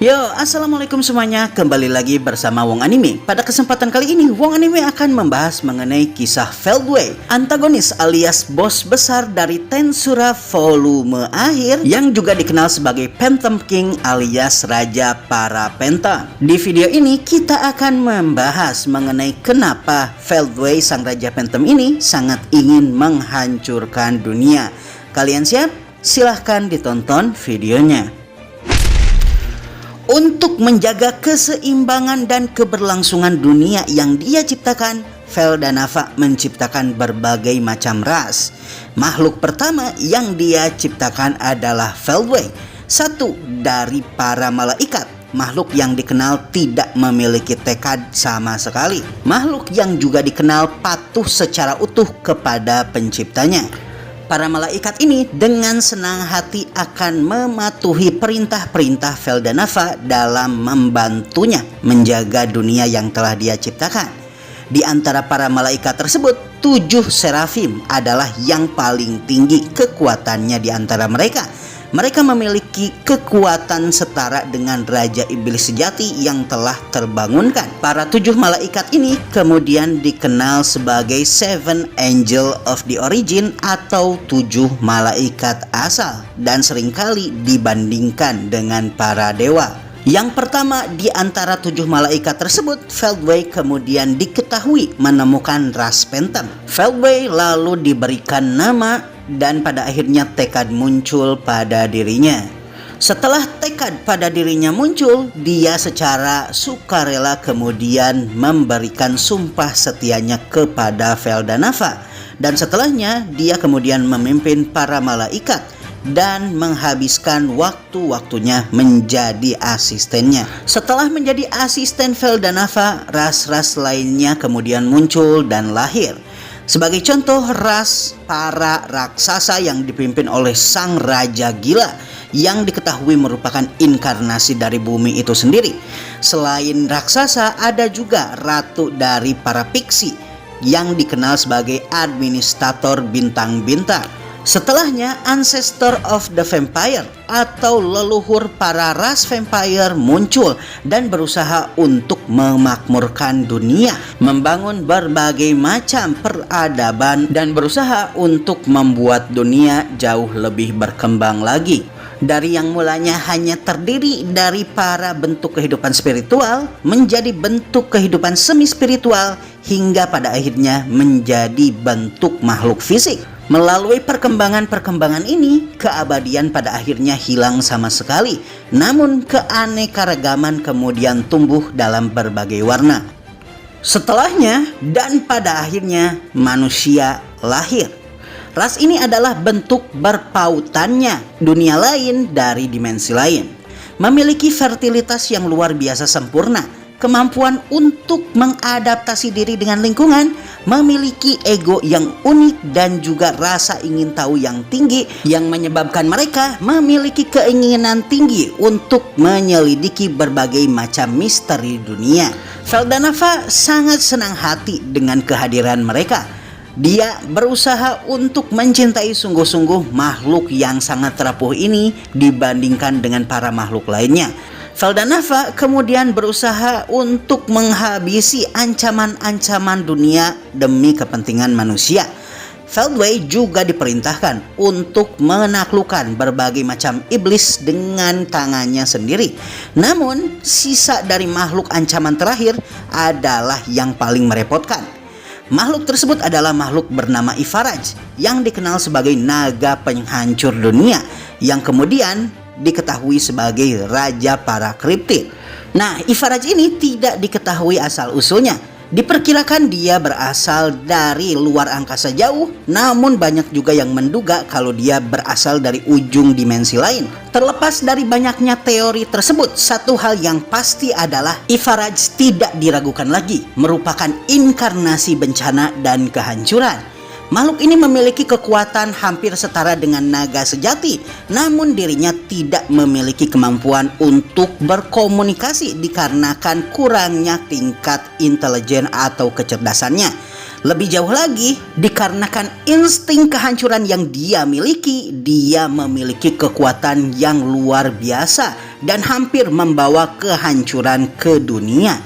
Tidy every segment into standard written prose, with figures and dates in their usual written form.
Yo, assalamualaikum semuanya. Kembali lagi bersama Wong Anime. Pada kesempatan kali ini, Wong Anime akan membahas mengenai kisah Feldway, antagonis alias bos besar dari Tensura volume akhir yang juga dikenal sebagai Phantom King alias Raja para Phantom. Di video ini kita akan membahas mengenai kenapa Feldway sang Raja Phantom ini sangat ingin menghancurkan dunia. Kalian siap? Silahkan ditonton videonya. Untuk menjaga keseimbangan dan keberlangsungan dunia yang dia ciptakan, Feldanava menciptakan berbagai macam ras. Makhluk pertama yang dia ciptakan adalah Feldway, satu dari para malaikat. Makhluk yang dikenal tidak memiliki tekad sama sekali. Makhluk yang juga dikenal patuh secara utuh kepada penciptanya. Para malaikat ini dengan senang hati akan mematuhi perintah-perintah Feldanava dalam membantunya menjaga dunia yang telah dia ciptakan. Di antara para malaikat tersebut, 7 serafim adalah yang paling tinggi kekuatannya di antara mereka. Mereka memiliki kekuatan setara dengan Raja Iblis sejati yang telah terbangunkan. Para 7 malaikat ini kemudian dikenal sebagai Seven Angel of the Origin atau 7 malaikat asal dan seringkali dibandingkan dengan para dewa. Yang pertama di antara 7 malaikat tersebut, Feldway kemudian diketahui menemukan ras Phantom. Feldway lalu diberikan nama dan pada akhirnya tekad muncul pada dirinya. Setelah tekad pada dirinya muncul, dia secara sukarela kemudian memberikan sumpah setianya kepada Feldanava. Dan setelahnya dia kemudian memimpin para malaikat dan menghabiskan waktu-waktunya menjadi asistennya. Setelah menjadi asisten Feldanava, ras-ras lainnya kemudian muncul dan lahir. Sebagai contoh, ras para raksasa yang dipimpin oleh sang Raja Gila yang diketahui merupakan inkarnasi dari bumi itu sendiri. Selain raksasa, ada juga ratu dari para piksi yang dikenal sebagai administrator bintang-bintang. Setelahnya, Ancestor of the Vampire atau leluhur para ras vampire muncul dan berusaha untuk memakmurkan dunia, membangun berbagai macam peradaban dan berusaha untuk membuat dunia jauh lebih berkembang lagi. Dari yang mulanya hanya terdiri dari para bentuk kehidupan spiritual menjadi bentuk kehidupan semi spiritual hingga pada akhirnya menjadi bentuk makhluk fisik. Melalui perkembangan-perkembangan ini, keabadian pada akhirnya hilang sama sekali. Namun keanekaragaman kemudian tumbuh dalam berbagai warna. Setelahnya dan pada akhirnya manusia lahir. Ras ini adalah bentuk berpautannya dunia lain dari dimensi lain. Memiliki fertilitas yang luar biasa sempurna, kemampuan untuk mengadaptasi diri dengan lingkungan, memiliki ego yang unik dan juga rasa ingin tahu yang tinggi yang menyebabkan mereka memiliki keinginan tinggi untuk menyelidiki berbagai macam misteri dunia. Feldanava sangat senang hati dengan kehadiran mereka. Dia berusaha untuk mencintai sungguh-sungguh makhluk yang sangat rapuh ini dibandingkan dengan para makhluk lainnya. Feldanava kemudian berusaha untuk menghabisi ancaman-ancaman dunia demi kepentingan manusia. Feldway juga diperintahkan untuk menaklukkan berbagai macam iblis dengan tangannya sendiri. Namun, sisa dari makhluk ancaman terakhir adalah yang paling merepotkan. Makhluk tersebut adalah makhluk bernama Ifaraj yang dikenal sebagai naga penghancur dunia yang kemudian diketahui sebagai raja para kriptid. Nah, Ifaraj ini tidak diketahui asal-usulnya. Diperkirakan dia berasal dari luar angkasa jauh, namun banyak juga yang menduga kalau dia berasal dari ujung dimensi lain. Terlepas dari banyaknya teori tersebut, satu hal yang pasti adalah Ifaraj tidak diragukan lagi merupakan inkarnasi bencana dan kehancuran. Makhluk ini memiliki kekuatan hampir setara dengan naga sejati, namun dirinya tidak memiliki kemampuan untuk berkomunikasi dikarenakan kurangnya tingkat intelijen atau kecerdasannya. Lebih jauh lagi, dikarenakan insting kehancuran yang dia miliki, dia memiliki kekuatan yang luar biasa dan hampir membawa kehancuran ke dunia.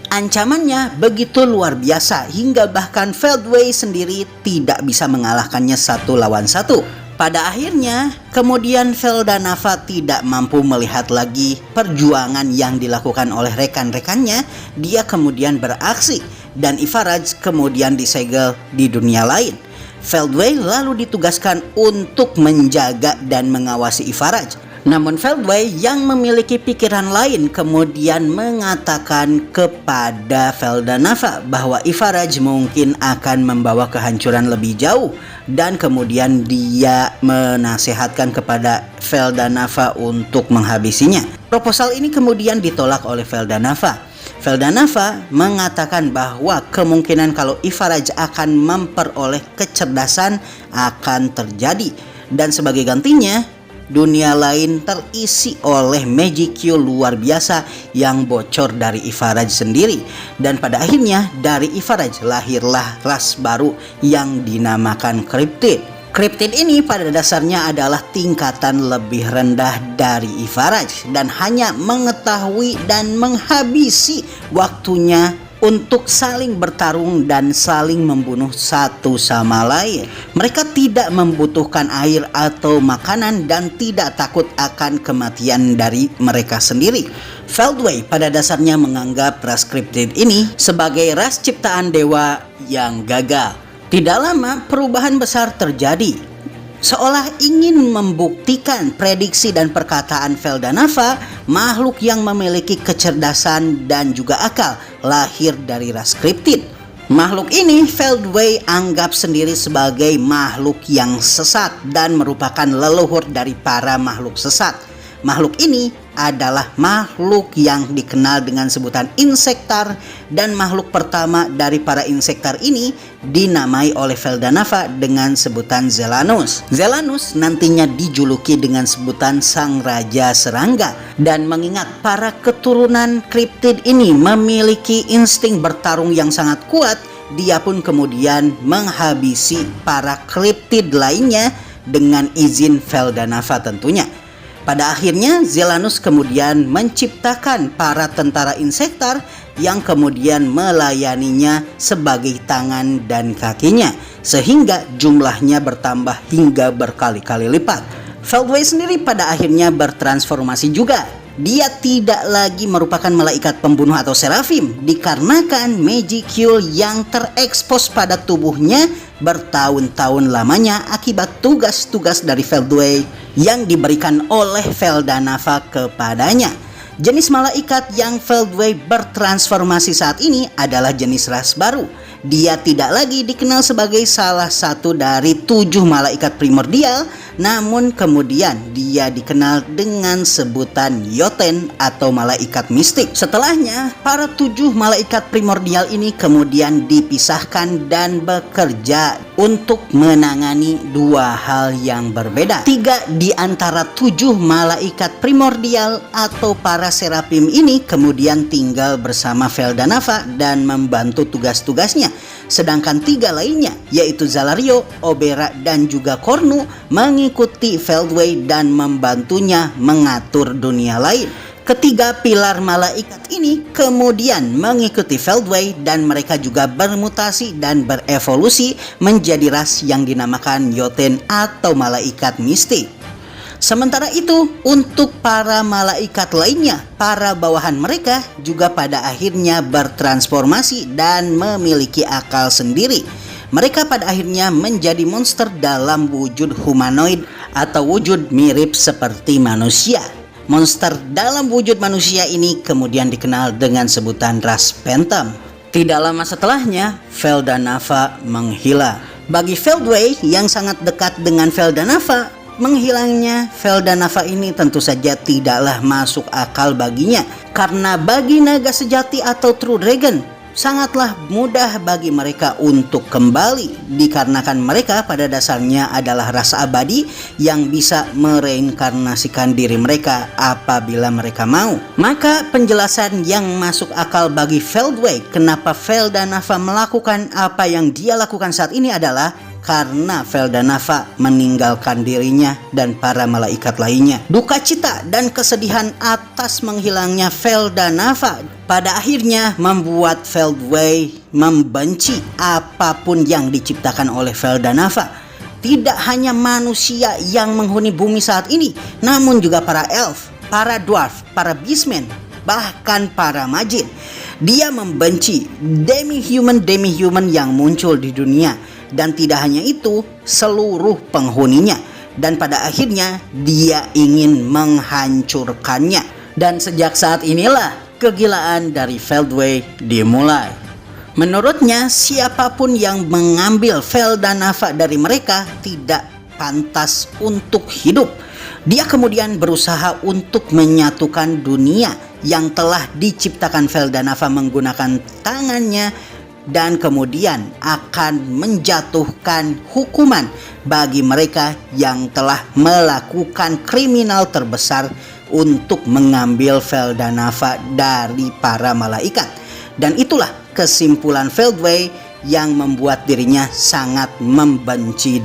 Ancamannya begitu luar biasa hingga bahkan Feldway sendiri tidak bisa mengalahkannya satu lawan satu. Pada akhirnya, kemudian Feldanava tidak mampu melihat lagi perjuangan yang dilakukan oleh rekan-rekannya. Dia kemudian beraksi dan Ifaraj kemudian disegel di dunia lain. Feldway lalu ditugaskan untuk menjaga dan mengawasi Ifaraj. Namun Feldway yang memiliki pikiran lain kemudian mengatakan kepada Feldanava bahwa Ifaraj mungkin akan membawa kehancuran lebih jauh, dan kemudian dia menasehatkan kepada Feldanava untuk menghabisinya. Proposal ini kemudian ditolak oleh Feldanava. Feldanava mengatakan bahwa kemungkinan kalau Ifaraj akan memperoleh kecerdasan akan terjadi, dan sebagai gantinya dunia lain terisi oleh magic cube luar biasa yang bocor dari Ifaraj sendiri. Dan pada akhirnya dari Ifaraj lahirlah ras baru yang dinamakan Cryptid. Cryptid ini pada dasarnya adalah tingkatan lebih rendah dari Ifaraj dan hanya mengetahui dan menghabisi waktunya untuk saling bertarung dan saling membunuh satu sama lain. Mereka tidak membutuhkan air atau makanan dan tidak takut akan kematian dari mereka sendiri. Feldway pada dasarnya menganggap ras Cryptid ini sebagai ras ciptaan dewa yang gagal. Tidak lama perubahan besar terjadi. Seolah ingin membuktikan prediksi dan perkataan Feldanava, makhluk yang memiliki kecerdasan dan juga akal lahir dari ras Cryptid. Makhluk ini Feldway anggap sendiri sebagai makhluk yang sesat dan merupakan leluhur dari para makhluk sesat. Makhluk ini adalah makhluk yang dikenal dengan sebutan insektar, dan makhluk pertama dari para insektar ini dinamai oleh Feldanava dengan sebutan Zelanus. Zelanus nantinya dijuluki dengan sebutan Sang Raja Serangga, dan mengingat para keturunan Cryptid ini memiliki insting bertarung yang sangat kuat, dia pun kemudian menghabisi para Cryptid lainnya dengan izin Feldanava tentunya. Pada akhirnya Zelanus kemudian menciptakan para tentara insektar yang kemudian melayaninya sebagai tangan dan kakinya, sehingga jumlahnya bertambah hingga berkali-kali lipat. Feldway sendiri pada akhirnya bertransformasi juga. Dia tidak lagi merupakan malaikat pembunuh atau serafim, dikarenakan magicule yang terekspos pada tubuhnya bertahun-tahun lamanya akibat tugas-tugas dari Feldway yang diberikan oleh Feldanava kepadanya. Jenis malaikat yang Feldway bertransformasi saat ini adalah jenis ras baru. Dia tidak lagi dikenal sebagai salah satu dari 7 malaikat primordial, namun kemudian dia dikenal dengan sebutan Jotun atau malaikat mistik. Setelahnya, para 7 malaikat primordial ini kemudian dipisahkan dan bekerja untuk menangani 2 hal yang berbeda. 3 di antara 7 malaikat primordial atau para serafim ini kemudian tinggal bersama Feldanava dan membantu tugas-tugasnya. Sedangkan 3 lainnya, yaitu Zalario, Obera, dan juga Kornu, mengikuti Feldway dan membantunya mengatur dunia lain. Ketiga pilar malaikat ini kemudian mengikuti Feldway dan mereka juga bermutasi dan berevolusi menjadi ras yang dinamakan Jotun atau malaikat mistik. Sementara itu, untuk para malaikat lainnya, para bawahan mereka juga pada akhirnya bertransformasi dan memiliki akal sendiri. Mereka pada akhirnya menjadi monster dalam wujud humanoid atau wujud mirip seperti manusia. Monster dalam wujud manusia ini kemudian dikenal dengan sebutan ras Phantom. Tidak lama setelahnya, Feldanava menghilang. Bagi Feldway yang sangat dekat dengan Feldanava, menghilangnya Feldanava ini tentu saja tidaklah masuk akal baginya, karena bagi naga sejati atau True Dragon, sangatlah mudah bagi mereka untuk kembali, dikarenakan mereka pada dasarnya adalah ras abadi yang bisa mereinkarnasikan diri mereka apabila mereka mau. Maka penjelasan yang masuk akal bagi Feldway kenapa Feldanava melakukan apa yang dia lakukan saat ini adalah karena Feldanava meninggalkan dirinya dan para malaikat lainnya. Duka cita dan kesedihan atas menghilangnya Feldanava pada akhirnya membuat Feldway membenci apapun yang diciptakan oleh Feldanava. Tidak hanya manusia yang menghuni bumi saat ini, namun juga para elf, para dwarf, para beastmen, bahkan para majin. Dia membenci demi-human yang muncul di dunia. Dan tidak hanya itu, seluruh penghuninya. Dan pada akhirnya dia ingin menghancurkannya. Dan sejak saat inilah kegilaan dari Feldway dimulai. Menurutnya, siapapun yang mengambil Feldanava dari mereka tidak pantas untuk hidup. Dia kemudian berusaha untuk menyatukan dunia yang telah diciptakan Feldanava menggunakan tangannya, dan kemudian akan menjatuhkan hukuman bagi mereka yang telah melakukan kriminal terbesar untuk mengambil Feldanava dari para malaikat. Dan itulah kesimpulan Feldway yang membuat dirinya sangat membenci dunia.